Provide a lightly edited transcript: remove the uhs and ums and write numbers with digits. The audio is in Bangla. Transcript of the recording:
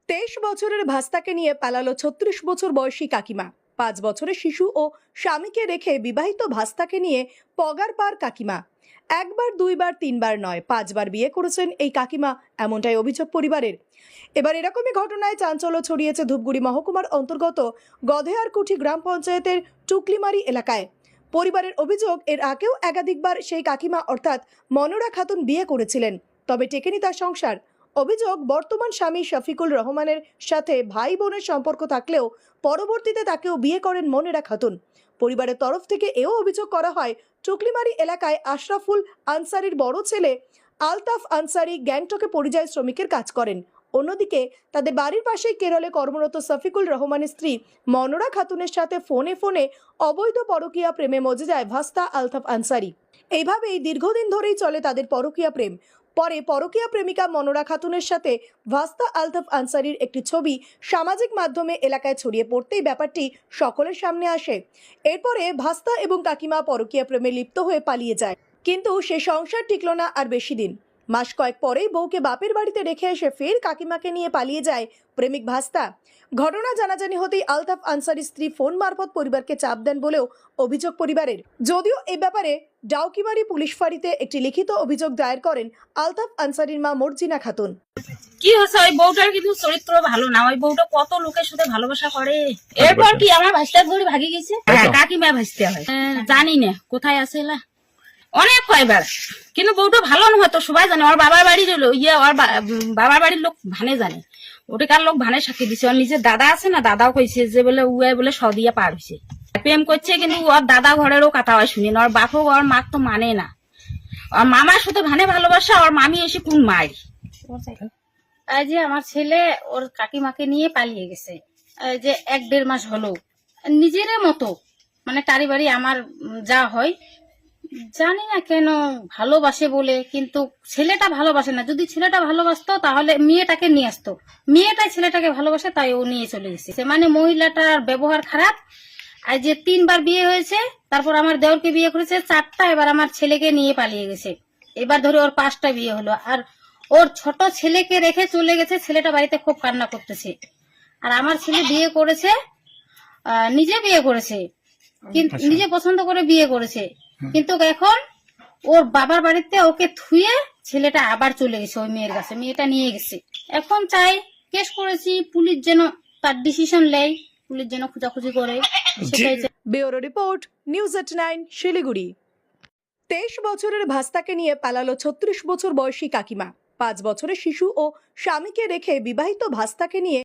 23 বছরের ভাস্তাকে নিয়ে পালালো 36 বছর বয়সী কাকিমা। 5 বছরের শিশু ও স্বামীকে রেখে বিবাহিত ভাস্তাকে নিয়ে পগার পার কাকিমা। একবার দুইবার তিনবার নয়, 5 বার বিয়ে করেছেন এই কাকিমা, এমনটাই অভিযোগ পরিবারের। এবার এরকমই ঘটনায় চাঞ্চল্য ছড়িয়েছে ধূপগুড়ি মহকুমার অন্তর্গত গধেয়ারকুঠি গ্রাম পঞ্চায়েতের টুকলিমারি এলাকায়। পরিবারের অভিযোগ, এর আগেও একাধিকবার সেই কাকিমা অর্থাৎ মনোরা খাতুন বিয়ে করেছিলেন, তবে টেকেনি তার সংসার। অভিযোগ, বর্তমান স্বামী শফিকুল রহমানের সাথে ভাই বোনের সম্পর্ক থাকলেও পরবর্তীতে তাকেও বিয়ে করেন মনেরা খাতুন। পরিবারের তরফ থেকে এও অভিযোগ করা হয়, টুকলিমারি এলাকায় আশরাফুল আনসারির বড় ছেলে আলতাফ আনসারি গ্যাংটকে পরিযায়ী শ্রমিকের কাজ করেন। অন্যদিকে তাদের বাড়ির পাশেই কেরলে কর্মরত শফিকুল রহমানের স্ত্রী মনোরা খাতুনের সাথে ফোনে অবৈধ পরকীয়া প্রেমে মজে যায় ভাস্তা আলতাফ আনসারি। এইভাবেই দীর্ঘদিন ধরেই চলে তাদের পরকীয়া প্রেম। পরে পরকীয়া প্রেমিকা মনোরা খাতুনের সাথে ভাস্তা আলতাফ আনসারির একটি ছবি সামাজিক মাধ্যমে এলাকায় ছড়িয়ে পড়তেই ব্যাপারটি সকলের সামনে আসে। এরপরে ভাস্তা এবং কাকিমা পরকীয়া প্রেমে লিপ্ত হয়ে পালিয়ে যায়, কিন্তু সে সংসার টিকল না আর বেশি দিন। মাস কয়েক পরেই বউকে বাপের বাড়িতে রেখে এসে ফের কাকিমাকে নিয়ে পালিয়ে যায় প্রেমিক ভাস্তা। ঘটনা জানাজানি হতেই আলতাফ আনসারির স্ত্রী ফোন মারফত পরিবারকে চাপ দেন বলেও অভিযোগ পরিবারের। যদিও এ ব্যাপারে ডাউকিমারি পুলিশ ফাঁড়িতে একটি লিখিত অভিযোগ দায়ের করেন আলতাফ আনসারির মা মর্জিনা খাতুন। কি হয়েছে, ওই বউটার কিন্তু চরিত্র ভালো না। ওই বউটা কত লোকের সাথে ভালোবাসা করে। এরপর কি আমার ভাইস্তা ধরে ভাগি গেছে। কাকিমা ভাইস্তা হয়, জানি না কোথায় আছে এলা, অনেক কয়বার। কিন্তু বউটা ভালো না, হয়তো সবাই জানে। ওর বাবার বাড়ির ওর বাবার বাড়ির লোক ভানে জানে, ওটাকার লোক ভানে সাক্ষী দিছে। ওর নিজের দাদা আছে না, দাদাও কইছে যে বলে উয়াই বলে সদিয়া পার হয়েছে, প্রেম করছে। কিন্তু ওর দাদা ঘরেরও কথা হয় শুনি না। ওর বাপও ওর মা তো মানে না। ওর মামার সাথে ভানে ভালোবাসা, ওর মামি এসে কোন মারি। এই যে আমার ছেলে ওর কাকিমাকে নিয়ে পালিয়ে গেছে, এই যে 1-1.5 মাস হলো। নিজের মতো মানে তারি বাড়ি আমার যা হয়, জানি না কেন ভালোবাসে বলে, কিন্তু ছেলেটা ভালোবাসে না। যদি ছেলেটা ভালোবাসতো তাহলে মেয়েটাকে নিয়ে আসতো। মেয়েটাই ছেলেটাকে ভালোবাসে, তাই ও নিয়ে চলে গেছে। মানে মহিলাটার ব্যবহার খারাপ। আর যে 3 বার বিয়ে হয়েছে, তারপর আমার দেওরকে বিয়ে করেছে 4টা, এবার আমার ছেলেকে নিয়ে পালিয়ে গেছে। এবার ধরে ওর 5টা বিয়ে হলো। আর ওর ছোট ছেলেকে রেখে চলে গেছে। ছেলেটা বাড়িতে খুব কান্না করতেছে। আর আমার ছেলে বিয়ে করেছে, নিজে বিয়ে করেছে, কিন্তু নিজে পছন্দ করে বিয়ে করেছে। কিন্তু এখন ওর বাবার বাড়িতে ওকে থুয়ে ছেলেটা আবার চলে গেছে ওই মেয়ের কাছে। মেয়েটা নিয়ে গেছে। এখন চাই কেস করেছি, পুলিশ যেন তার ডিসিশন নেয়, পুলিশ যেন খোঁজাখুঁজি করে, সেটাই চাই। Bureau report, নিউজ@9 Siliguri. 23 বছরের ভাস্তাকে নিয়ে পালালো 36 বছর বয়সী কাকিমা। 5 বছরের শিশু ও স্বামীকে রেখে বিবাহিত ভাস্তাকে নিয়ে